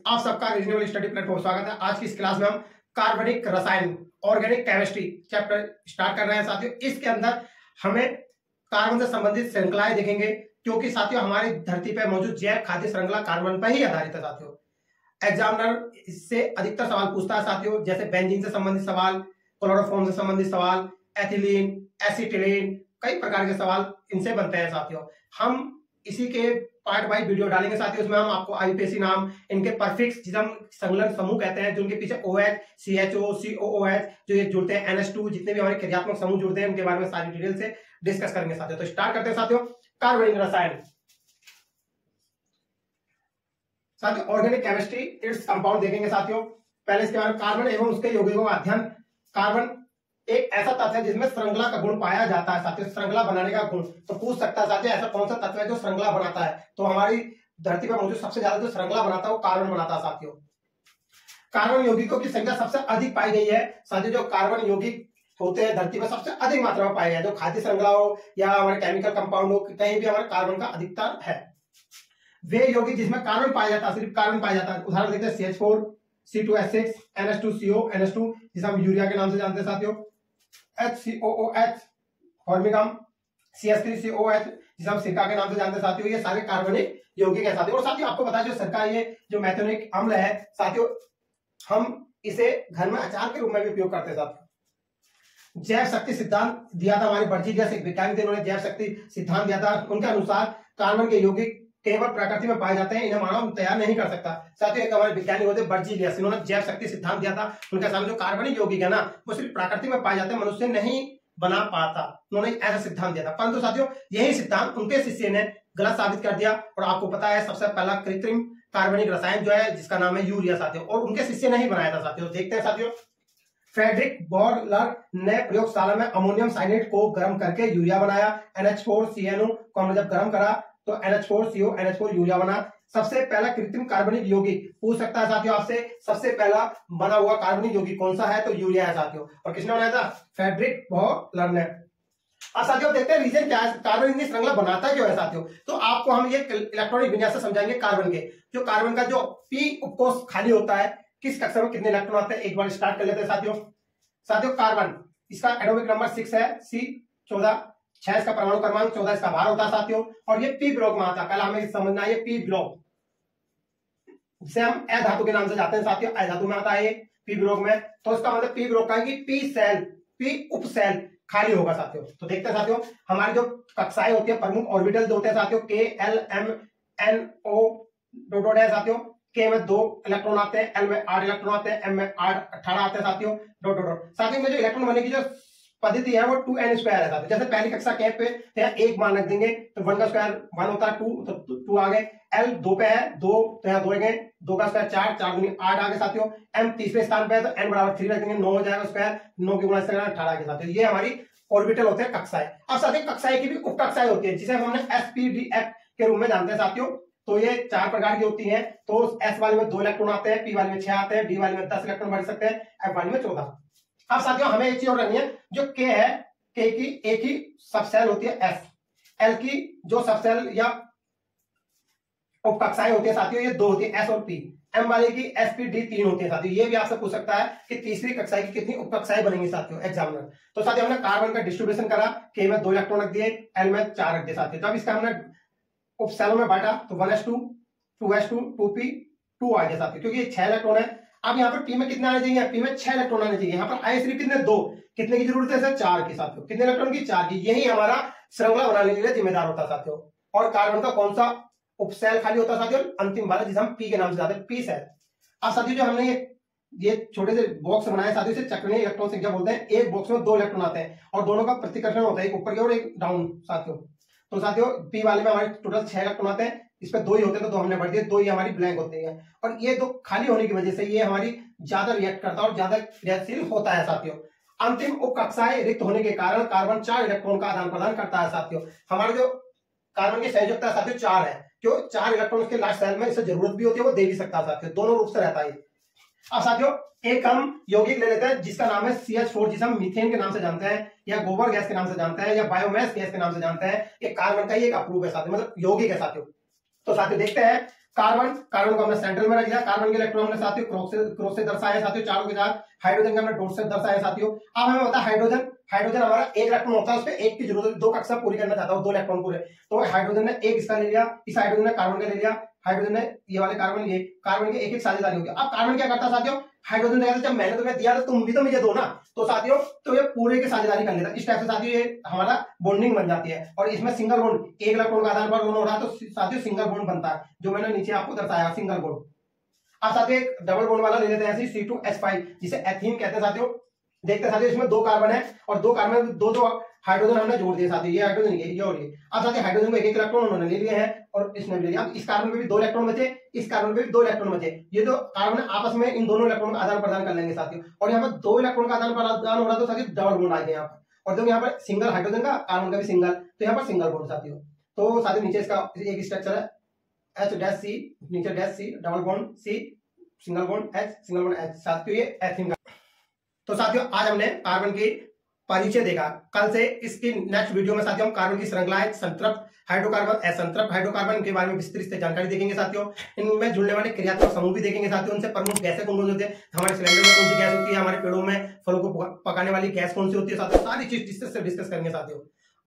आप सबका reasonable study platform स्वागत है। आज की इस क्लास में हम कार्बनिक रसायन ऑर्गेनिक केमिस्ट्री चैप्टर स्टार्ट कर रहे हैं साथियों। इसके अंदर हमें कार्बन से संबंधित श्रृंखलाएं देखेंगे, क्योंकि साथियों हमारी धरती पर मौजूद जैव खाद्य श्रृंखला कार्बन पर ही आधारित है साथियों। एग्जामिनर इससे अधिकतर सवाल पूछता है साथियों, जैसे बेंजीन से संबंधित सवाल, क्लोरोफॉर्म से संबंधित सवाल, एथिलीन, एसिटिलीन, कई प्रकार के सवाल इनसे बनते हैं साथियों। हम इसी के पार्ट बाई वीडियो डालेंगे साथियों। उसमें हम आपको आईयूपीएसी नाम, इनके परफिक्स जिसे हम संलग्न समूह कहते हैं, जो उनके पीछे OH, CHO, COOH जो ये जुड़ते हैं, NH2, जितने भी हमारे क्रियात्मक समूह जुड़ते हैं उनके बारे में सारी डिटेल से डिस्कस करेंगे साथियों। तो स्टार्ट करते हैं साथियों। कार्बनिक रसायन साथियों, ऑर्गेनिक केमिस्ट्री, इट्स कंपाउंड देखेंगे साथियों। पहले इसके बारे में कार्बन एवं उसके यौगिकों का अध्ययन। कार्बन एक ऐसा तत्व है जिसमें श्रृंखला का गुण पाया जाता है साथियों, श्रृंखला बनाने का गुण। तो पूछ सकता है साथियों, ऐसा कौन सा तत्व है जो श्रृंखला बनाता है? तो हमारी धरती पर मौजूद सबसे ज्यादा जो श्रृंखला बनाता है वो कार्बन बनाता है साथियों। कार्बन यौगिकों की संख्या सबसे अधिक पाई गई है साथियों। जो कार्बन यौगिक होते हैं धरती पर सबसे अधिक मात्रा में पाए गए, जो खाद्य श्रृंखला हो या हमारे केमिकल कंपाउंड हो, कहीं भी हमारे कार्बन का अधिकतर है। वे यौगिक जिसमें कार्बन पाया जाता है, सिर्फ कार्बन पाया जाता है, उदाहरण देखते हैं CH4, C2H6, NH2CO, NH2 जिसे हम यूरिया के नाम से जानते हैं साथियों, HCOOH फॉर्मिगम, CH3COH जिसे हम सिरका के नाम से जानते हैं साथियों। ये सारे कार्बनिक यौगिक है साथियों। और साथियों आपको पता है जो सिरका, ये जो मैथोनिक अम्ल है साथियों, हम इसे घर में अचार के रूप में भी उपयोग करते हैं साथियों। जैव शक्ति सिद्धांत दिया था हमारे बर्जीलियस, एक वैज्ञानिक थे, उन्होंने जैव शक्ति सिद्धांत दिया था। उनके अनुसार कार्बन के यौगिक केवल प्रकृति में पाए जाते हैं, इन्हें मानव तैयार नहीं कर सकता साथियों। एक हमारे वैज्ञानिक होते बर्जीलियस, इन्होंने जैव शक्ति सिद्धांत दिया था। उनके सामने जो कार्बनिक यौगिक है ना, वो सिर्फ प्रकृति में पाए जाते हैं, मनुष्य नहीं बना पाता। उन्होंने ऐसा सिद्धांत दिया था, परंतु साथियों यही सिद्धांत उनके शिष्य ने गलत साबित कर दिया। और आपको पता है सबसे पहला कृत्रिम कार्बनिक रसायन जो है, जिसका नाम है यूरिया साथियों, और उनके शिष्य ने ही बनाया था साथियों। देखते हैं साथियों। फ्रेडरिक बॉर्लर ने प्रयोगशाला में अमोनियम साइनेट को गर्म करके यूरिया बनाया। NH4CNO को हमने जब गर्म करा तो NH4CO, NH4 यूरिया बना। सबसे पहला कृत्रिम कार्बनिक यौगिक पूछ सकता है साथियों आपसे, सबसे पहला बना हुआ कार्बनिक यौगिक कौन सा है? तो यूरिया है साथियों। और किसने बनाया था? फ्रेडरिक बॉर्लर ने। अब साथियों देखते हैं रीजन क्या है, कार्बन इतनी श्रृंखला बनाता क्यों है साथियों। तो आपको हम ये इलेक्ट्रॉनिक विन्यास से समझाएंगे कार्बन के। जो कार्बन का जो p उपकोष खाली होता है, किस कक्षा में कितने इलेक्ट्रॉन आते हैं, एक बार स्टार्ट कर लेते हैं साथियों। कार्बन, इसका एटॉमिक नंबर 6 है, C14, 6 इसका परमाणु क्रमांक, 14 इसका भार होता है साथियों। और ये p ब्लॉक में आता है। पहले हमें समझना है ये p ब्लॉक, जिसे हम अ धातु के नाम से जाते हैं साथियों, अ धातु में आता है ये p ब्लॉक में। तो इसका मतलब p ब्लॉक का है कि p सेल, p उप सेल खाली होगा साथियों। तो देखते हैं साथियों, हमारी जो कक्षाएं होती है, प्रमुख ऑर्बिटल जो होते हैं साथियों, K, L, M, N, O dot है साथियों। K में 2 इलेक्ट्रॉन आते हैं, L में 8 इलेक्ट्रॉन आते हैं, M में 18 आते हैं साथियों, डॉट डॉट डॉट। साथियों में जो इलेक्ट्रॉन बनने की जो पद्धति है वो 2n स्क्वायर है साथियों। जैसे पहली कक्षा के पे यहाँ 1 मान रख देंगे तो 1 का स्क्वायर 1 होता है, 2 तो 2 आ गए। L 2 पे है, 2 तो यहाँ 2 गए, 2 का स्क्वायर 4, 4 दूनी 8 आ गए साथियों। M तीसरे स्थान पे है तो n बराबर 3 रख देंगे, 9 हो जाएगा स्क्वायर, 9 की गुणा 18 आ गए साथियों। ये हमारी ऑर्बिटल होते हैं कक्षाएं। अब साथियों कक्षाएं की भी उप कक्षाएं होती है, जिसे हमने SPDF के रूप में जानते हैं साथियों। तो ये 4 प्रकार की होती हैं। तो S वाले में 2 इलेक्ट्रॉन आते हैं, P वाले में 6 आते हैं, D वाले में 10 इलेक्ट्रॉन बढ़ सकते हैं, F वाले में 14। अब साथियों हमें एक चीज और करनी है, जो K है, K की एक ही सबसेल होती है S, L की जो सबसेल या उपकक्षाएं होती है साथियों ये 2 होती है, S और P। M वाले की SPD 3 होती है साथियों। ये भी आपसे पूछ सकता है कि तीसरी कक्षा की कितनी उपकक्षाएं बनेंगी साथियों एग्जामिनर। तो साथियों हमने कार्बन का डिस्ट्रीब्यूशन करा, K में 2 इलेक्ट्रॉन रख दिए, L में 4 रख दिए साथियों। जब इसका हमने उपसेलों में बांटा तो 1s2, 2s2, 2p, 2 आ गया साथियों, क्योंकि ये 6 इलेक्ट्रॉन है। अब यहाँ पर P में कितने आने चाहिए? P में 6 इलेक्ट्रॉन आने चाहिए। यहाँ पर आए सिर्फ कितने? 2। कितने की जरूरत है? 4 की साथियों। कितने इलेक्ट्रॉन की? 4 की। यही हमारा श्रृंखला बनाने के लिए जिम्मेदार होता है साथियों। और कार्बन का कौन सा उपसेल खाली होता है साथियों? अंतिम वाला, जिसे हम P के नाम से जाते हैं, P सेल। अब साथियों जो हमने ये छोटे से बॉक्स बनाए साथियों, इसे चक्रीय इलेक्ट्रॉन संख्या बोलते हैं। एक बॉक्स में 2 इलेक्ट्रॉन आते हैं और दोनों का प्रतिकर्षण होता है, एक ऊपर की और एक डाउन साथियों। तो साथियों P वाले में हमारे टोटल 6 इलेक्ट्रॉन आते हैं, इस पे 2 ही होते हैं तो 2 हमने बढ़ दिए, 2 ही हमारी ब्लैंक होती है। और ये 2 खाली होने की वजह से ये हमारी ज्यादा रिएक्ट करता है और ज्यादा क्रियाशील होता है साथियों। अंतिम उपकक्षाएं रिक्त होने के कारण कार्बन 4 इलेक्ट्रॉन का आदान प्रदान करता है साथियों। हमारे जो कार्बन की संयोजकता साथियों 4 है, क्यों 4 इलेक्ट्रॉन के लास्ट सेल में इसे जरूरत भी होती है, वो दे भी सकता है साथियों, दोनों रूप से रहता है। अब साथियों एक हम यौगिक ले लेते हैं जिसका नाम है CH4, जिसे हम मीथेन के नाम से जानते हैं या गोबर गैस के नाम से जानते हैं या बायोमास गैस के नाम से जानते हैं। ये कार्बन का ही एक अप्रूव है साथियों, मतलब यौगिक है साथियों। तो साथियों देखते हैं कार्बन को हमने सेंट्रल में रख दिया, कार्बन के इलेक्ट्रॉन हमने साथियों क्रॉस से दर्शाया साथियों, चारों के साथ हाइड्रोजन के हमने डॉट से दर्शाया साथियों। अब हमें होता है हाइड्रोजन हमारा एक इलेक्ट्रॉन होता है, उसपे एक की जरूरत है, दो कक्षा पूरी करना चाहता हूं, 2 इलेक्ट्रॉन पूरे, तो हाइड्रोजन ने एक इसका ले लिया, इस हाइड्रोजन ने कार्बन का ले लिया, हाइड्रोजन ने ये वाले कार्बन के एक साझेदारी हो गया। अब कार्बन क्या करता है साथियों, हाइड्रोजन ने जब मैंने तुम्हें दिया तो तुम भी तो मुझे दो ना, तो साथियों तो ये पूरे की साझेदारी कर लेता है। इस टाइप से साथियों ये हमारा बॉन्डिंग बन जाती है, और इसमें सिंगल बॉन्ड एक इलेक्ट्रॉन का आदान प्रदान हो रहा है, तो साथियों सिंगल बॉन्ड बनता है, जो मैंने नीचे आपको दर्शाया सिंगल बॉन्ड। अब साथियों एक डबल बॉन्ड वाला ले लेते हैं C2H5, जिसे एथीन कहते हैं साथियों। देखते हैं साथियों इसमें 2 कार्बन है, और 2 कार्बन दो हाइड्रोजन हमने जोड़ दिए साथियों, ये हाइड्रोजन ये और ये। अब साथियों हाइड्रोजन को एक इलेक्ट्रॉन उन्होंने ले लिए हैं, और इसने भी ले लिया। अब इस कार्बन पे भी 2 इलेक्ट्रॉन बचे, इस कार्बन पे भी 2 इलेक्ट्रॉन बचे, ये जो कार्बन आपस में इन दोनों इलेक्ट्रॉन का आदान प्रदान कर लेंगे साथियों, और यहाँ पर 2 इलेक्ट्रॉन का आदान प्रदान हो रहा है, तो साथियों डबल बॉन्ड आ गया यहाँ पर। और जब यहाँ पर सिंगल हाइड्रोजन का, कार्बन का भी सिंगल, तो यहाँ पर सिंगल बॉन्ड साथियों। तो साथियों नीचे इसका एक स्ट्रक्चर है H-C, नीचे -C, double bond C, single bond H, single bond H, साथियों ये एथीन का। तो साथियों आज हमने कार्बन की परिचय देखा। कल से इसकी नेक्स्ट वीडियो में साथियों हम कार्बन की श्रृंखलाएं, संतृप्त हाइड्रोकार्बन, असंतृप्त हाइड्रोकार्बन के बारे में विस्तृत से जानकारी देखेंगे साथियों। इनमें जुड़ने वाले क्रियात्मक समूह भी देखेंगे साथियों, उनसे प्रमुख गैसें कौन कौन होती है, हमारे सिलेंडर में कौन सी गैस होती है, हमारे पेड़ों में फलों को पकाने वाली गैस कौन सी होती है साथियों, सारी चीज डिस्कस करेंगे साथियों।